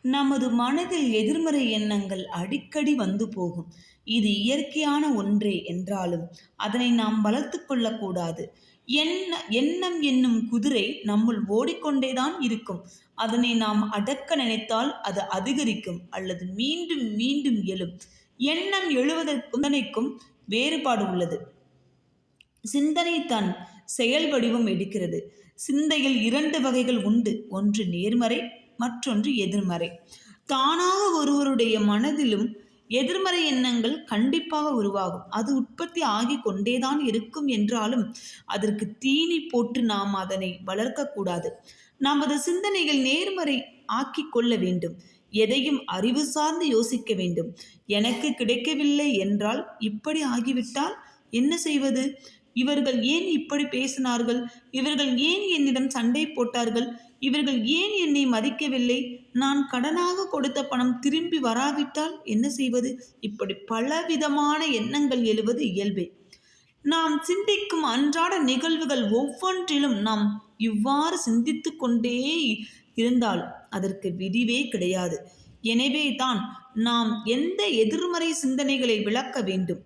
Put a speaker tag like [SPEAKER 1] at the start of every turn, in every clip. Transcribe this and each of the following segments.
[SPEAKER 1] நமது மனதில் எதிர்மறை எண்ணங்கள் அடிக்கடி வந்து போகும். இது இயற்கையான ஒன்றே என்றாலும் அதனை நாம் வளர்த்து கொள்ளக்கூடாது. எண்ணம் என்னும் குதிரை நம்முள் ஓடிக்கொண்டேதான் இருக்கும். அதனை நாம் அடக்க நினைத்தால் அது அதிகரிக்கும் அல்லது மீண்டும் மீண்டும் எழும். எண்ணம் எழுவதற்கும் சிந்தனைக்கும் வேறுபாடு உள்ளது. சிந்தனை தன் செயல் வடிவம் எடுக்கிறது. சிந்தையில் 2 வகைகள் உண்டு. ஒன்று நேர்மறை, மற்றொன்று எதிர்மறை. தானாக ஒருவருடைய மனதிலும் எதிர்மறை எண்ணங்கள் கண்டிப்பாக உருவாகும். அது உற்பத்தி ஆகி கொண்டேதான் இருக்கும் என்றாலும் அதற்கு தீனி போட்டு நாம் அதனை வளர்க்கக்கூடாது. நமது சிந்தனைகள் நேர்மறை ஆக்கிக் கொள்ள வேண்டும். எதையும் அறிவு சார்ந்து யோசிக்க வேண்டும். எனக்கு கிடைக்கவில்லை என்றால் இப்படி ஆகிவிட்டால் என்ன செய்வது? இவர்கள் ஏன் இப்படி பேசினார்கள்? இவர்கள் ஏன் என்னிடம் சண்டை போட்டார்கள்? இவர்கள் ஏன் என்னை மதிக்கவில்லை? நான் கடனாக கொடுத்த பணம் திரும்பி வராவிட்டால் என்ன செய்வது? இப்படி பலவிதமான எண்ணங்கள் எழுவது இயல்பே. நாம் சிந்திக்கும் அன்றாட நிகழ்வுகள் ஒவ்வொன்றிலும் நாம் இவ்வாறு சிந்தித்து கொண்டே இருந்தால் அதற்கு விடிவே கிடையாது. எனவே தான் நாம் எந்த எதிர்மறை சிந்தனைகளை விளக்க வேண்டும்.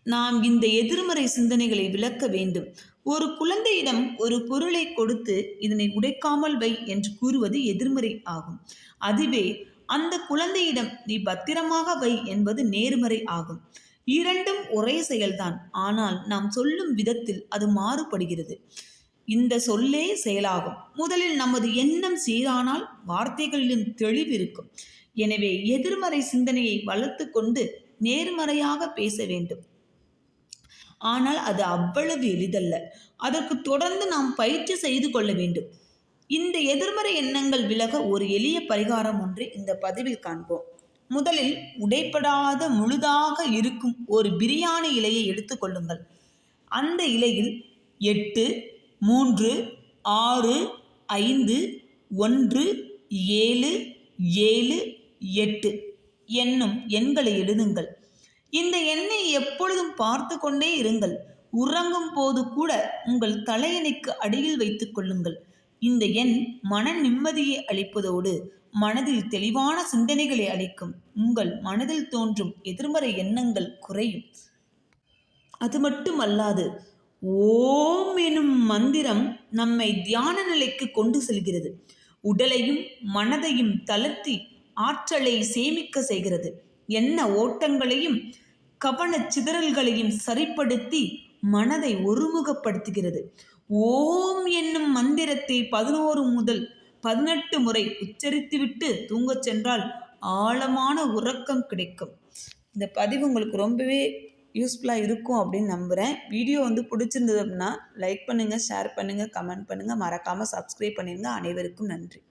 [SPEAKER 1] நாம் இந்த எதிர்மறை சிந்தனைகளை விளக்க வேண்டும். ஒரு குழந்தையிடம் ஒரு பொருளை கொடுத்து இதனை உடைக்காமல் வை என்று கூறுவது எதிர்மறை ஆகும். அதுவே அந்த குழந்தையிடம் நீ பத்திரமாக வை என்பது நேர்மறை ஆகும். இரண்டும் ஒரே செயல்தான். ஆனால் நாம் சொல்லும் விதத்தில் அது மாறுபடுகிறது. இந்த சொல்லே செயலாகும். முதலில் நமது எண்ணம் சீரானால் வார்த்தைகளிலும் தெளிவு இருக்கும். எனவே எதிர்மறை சிந்தனையை வளர்த்து கொண்டு நேர்மறையாக பேச வேண்டும். ஆனால் அது அவ்வளவு எளிதல்ல. அதற்கு தொடர்ந்து நாம் பயிற்சி செய்து கொள்ள வேண்டும். இந்த எதிர்மறை எண்ணங்கள் விலக ஒரு எளிய பரிகாரம் ஒன்றை இந்த பதிவில் காண்போம். முதலில் உடைப்படாத முழுதாக இருக்கும் ஒரு பிரியாணி இலையை எடுத்துக்கொள்ளுங்கள். அந்த இலையில் 8, 3, 6, 5, 1, 7, 7, 8 என்னும் எண்களை எழுதுங்கள். இந்த எண்ணை எப்பொழுதும் பார்த்து கொண்டே இருங்கள். உறங்கும் போது கூட உங்கள் தலையணைக்கு அடியில் வைத்துக் கொள்ளுங்கள். இந்த எண் மன நிம்மதியை அளிப்பதோடு மனதில் தெளிவான சிந்தனைகளை அளிக்கும். உங்கள் மனதில் தோன்றும் எதிர்மறை எண்ணங்கள் குறையும். அது மட்டுமல்லாது ஓம் எனும் மந்திரம் நம்மை தியான நிலைக்கு கொண்டு செல்கிறது. உடலையும் மனதையும் தளர்த்தி ஆற்றலை சேமிக்க செய்கிறது. எண்ண ஓட்டங்களையும் கவனச் சிதறல்களையும் சரிப்படுத்தி மனதை ஒருமுகப்படுத்துகிறது. ஓம் என்னும் மந்திரத்தை 11 முதல் 18 முறை உச்சரித்துவிட்டு தூங்கச் சென்றால் ஆழமான உறக்கம் கிடைக்கும். இந்த பதிவு உங்களுக்கு ரொம்பவே யூஸ்ஃபுல்லாக இருக்கும் அப்படின்னு நம்புகிறேன். வீடியோ பிடிச்சிருந்தது அப்படின்னா லைக் பண்ணுங்கள், ஷேர் பண்ணுங்கள், கமெண்ட் பண்ணுங்கள். மறக்காமல் சப்ஸ்கிரைப் பண்ணிடுங்க. அனைவருக்கும் நன்றி.